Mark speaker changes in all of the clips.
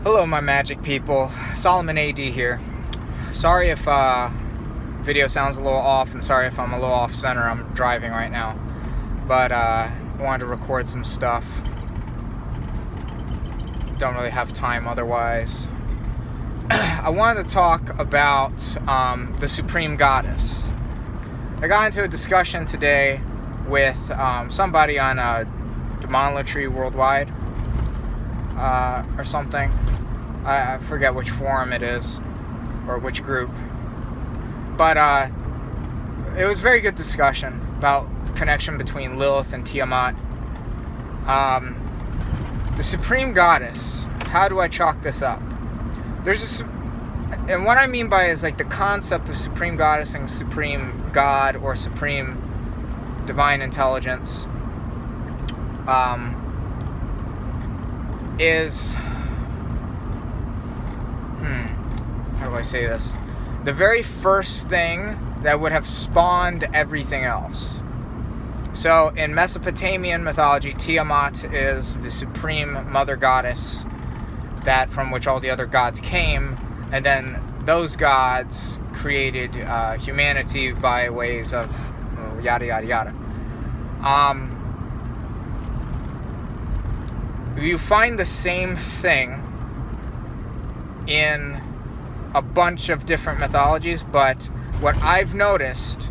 Speaker 1: Hello, my magic people. Solomon AD here. Sorry if video sounds a little off, and sorry if I'm a little off center. I'm driving right now, but wanted to record some stuff. Don't really have time otherwise. I wanted to talk about the Supreme Goddess. I got into a discussion today with somebody on Demonolatry Worldwide or something. I forget which forum it is or which group, but it was a very good discussion about the connection between Lilith and Tiamat. The Supreme Goddess, how do I chalk this up? And what I mean by it is like the concept of Supreme Goddess and Supreme God or Supreme Divine Intelligence is, how do I say this? The very first thing that would have spawned everything else. So in Mesopotamian mythology, Tiamat is the supreme mother goddess that from which all the other gods came, and then those gods created humanity by ways of yada yada yada. You find the same thing in a bunch of different mythologies, but what I've noticed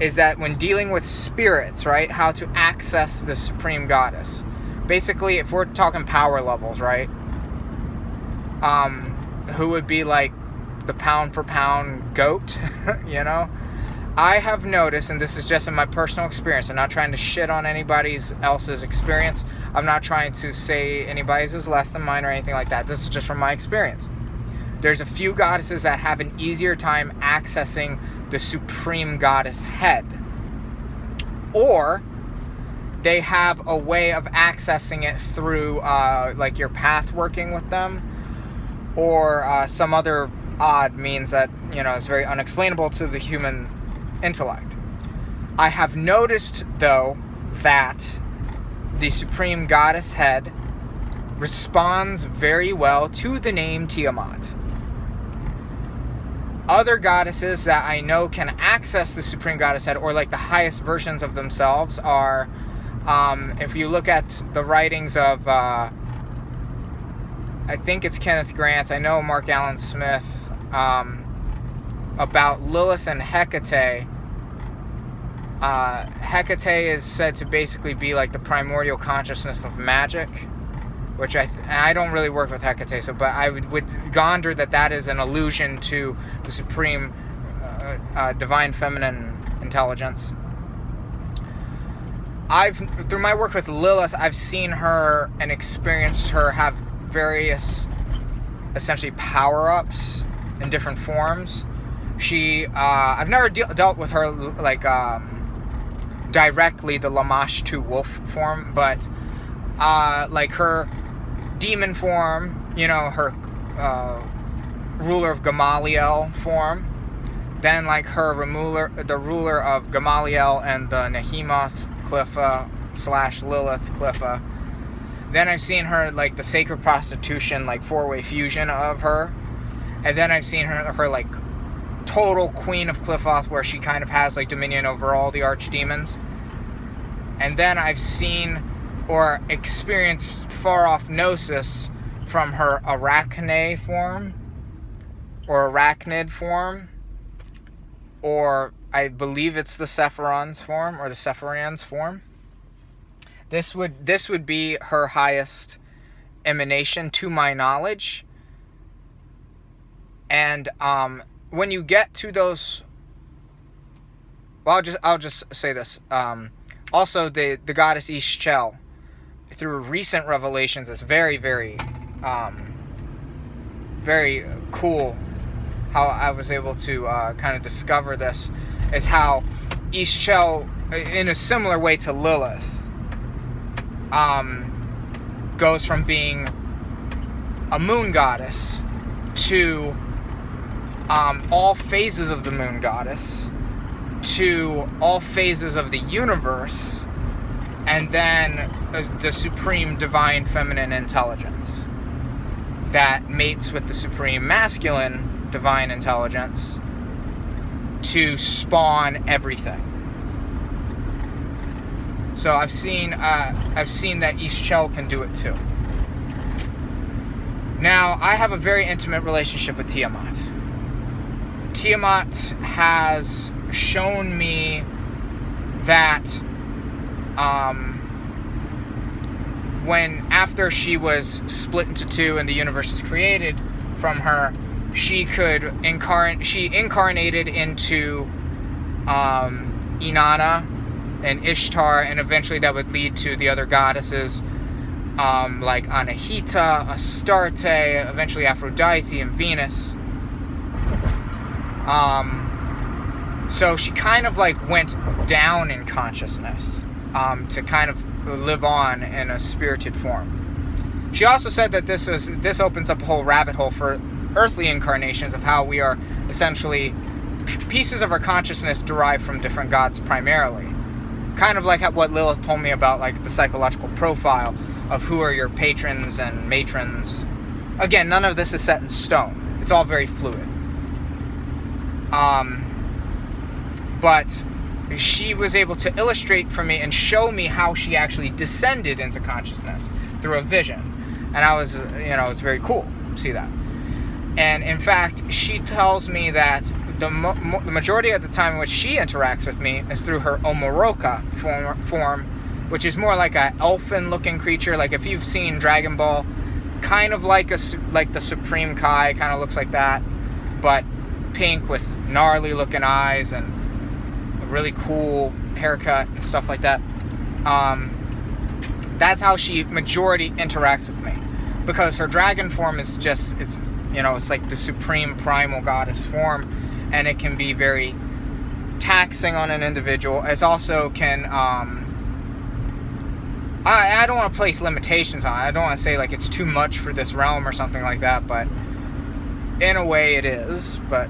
Speaker 1: is that when dealing with spirits, right, how to access the Supreme Goddess. Basically, if we're talking power levels, right, who would be like the pound for pound goat, you know? I have noticed, and this is just in my personal experience, I'm not trying to shit on anybody else's experience. I'm not trying to say anybody's is less than mine or anything like that. This is just from my experience. There's a few goddesses that have an easier time accessing the Supreme Goddess head. Or they have a way of accessing it through like your path working with them, or some other odd means that, you know, is very unexplainable to the human intellect. I have noticed, though, that the Supreme Goddess head responds very well to the name Tiamat. Other goddesses that I know can access the Supreme Goddess head, or like the highest versions of themselves, are, if you look at the writings of, I think it's Kenneth Grant, I know Mark Allen Smith, about Lilith and Hecate. Hecate is said to basically be like the primordial consciousness of magic, which I don't really work with Hecate, so, but I would gonder that is an allusion to the supreme divine feminine intelligence. Through my work with Lilith, I've seen her and experienced her have various essentially power-ups in different forms. I've never dealt with her like directly, the Lamashtu wolf form, but like her demon form, you know, her ruler of Gamaliel form, then like her the ruler of Gamaliel and the Nehemoth Cliffa / Lilith Cliffa. Then I've seen her like the sacred prostitution, like four-way fusion of her, and then I've seen her like total queen of Cliffoth, where she kind of has like dominion over all the archdemons. And then I've seen or experienced far-off gnosis from her arachne form, or arachnid form, or I believe it's the Sephiron's form, or the Sephirian's form. This would be her highest emanation to my knowledge. And when you get to those, well, I'll just say this. Also, the goddess Ishchel, through recent revelations, is very, very, very cool. How I was able to kind of discover this is how Ishchel, in a similar way to Lilith, goes from being a moon goddess to all phases of the moon goddess, to all phases of the universe, and then the supreme divine feminine intelligence. that mates with the Supreme Masculine Divine Intelligence to spawn everything. So I've seen that Ishchel can do it too. Now, I have a very intimate relationship with Tiamat. Tiamat has shown me that when after she was split into two and the universe was created from her, she incarnated into Inanna and Ishtar, and eventually that would lead to the other goddesses, like Anahita, Astarte, eventually Aphrodite and Venus. So she kind of like went down in consciousness to kind of live on in a spirited form. She also said that this opens up a whole rabbit hole for earthly incarnations of how we are essentially pieces of our consciousness derived from different gods primarily. Kind of like what Lilith told me about, like the psychological profile of who are your patrons and matrons. Again, none of this is set in stone. It's all very fluid. But she was able to illustrate for me and show me how she actually descended into consciousness through a vision. And I was, it was very cool to see that. And in fact, she tells me that the majority of the time in which she interacts with me is through her Omoroka form, which is more like an elfin-looking creature. Like if you've seen Dragon Ball, kind of like the Supreme Kai, kind of looks like that, but pink with gnarly-looking eyes and a really cool haircut and stuff like that. That's how she majority interacts with me, because her dragon form is just it's like the supreme primal goddess form, and it can be very taxing on an individual. It also can I don't want to place limitations on it. I don't want to say like it's too much for this realm or something like that, but in a way it is. But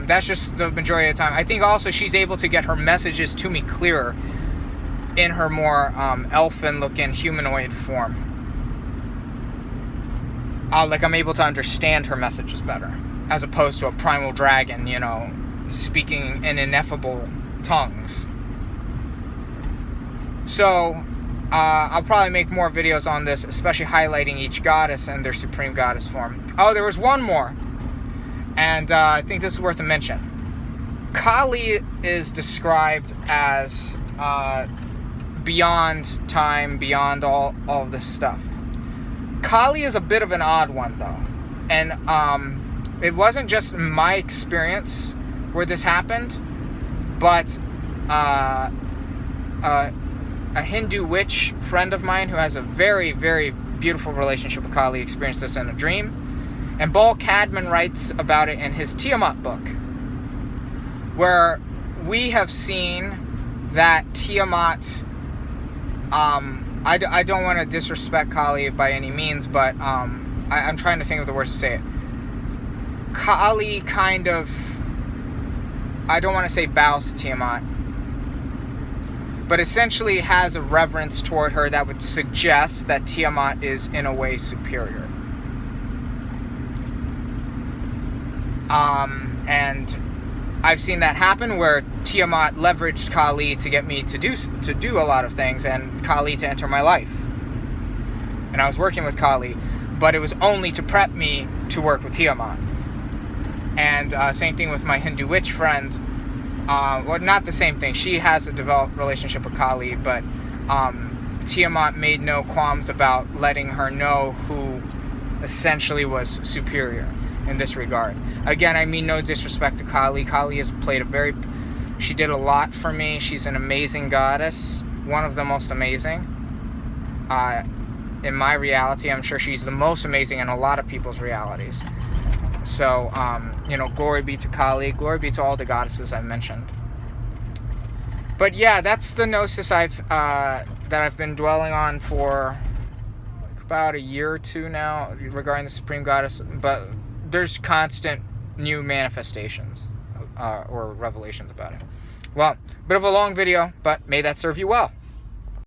Speaker 1: that's just the majority of the time. I think also she's able to get her messages to me clearer in her more elfin-looking humanoid form. Like I'm able to understand her messages better, as opposed to a primal dragon, speaking in ineffable tongues. So, I'll probably make more videos on this, especially highlighting each goddess and their supreme goddess form. Oh, there was one more, and I think this is worth a mention. Kali is described as beyond time, beyond all of this stuff. Kali is a bit of an odd one, though. And it wasn't just my experience where this happened, but a Hindu witch friend of mine who has a very, very beautiful relationship with Kali experienced this in a dream. And Bal Cadman writes about it in his Tiamat book, where we have seen that Tiamat... I don't want to disrespect Kali by any means, but I'm trying to think of the words to say it. Kali kind of, I don't want to say bows to Tiamat, but essentially has a reverence toward her that would suggest that Tiamat is in a way superior. And I've seen that happen where Tiamat leveraged Kali to get me to do a lot of things, and Kali to enter my life. And I was working with Kali, but it was only to prep me to work with Tiamat. And same thing with my Hindu witch friend. Well, not the same thing. She has a developed relationship with Kali, but Tiamat made no qualms about letting her know who essentially was superior in this regard. Again, I mean no disrespect to Kali. Kali has played she did a lot for me. She's an amazing goddess, one of the most amazing. In my reality, I'm sure she's the most amazing in a lot of people's realities. So, glory be to Kali, glory be to all the goddesses I've mentioned. But yeah, that's the gnosis that I've been dwelling on for about a year or two now regarding the Supreme Goddess. But there's constant new manifestations or revelations about it. Well, bit of a long video, but may that serve you well.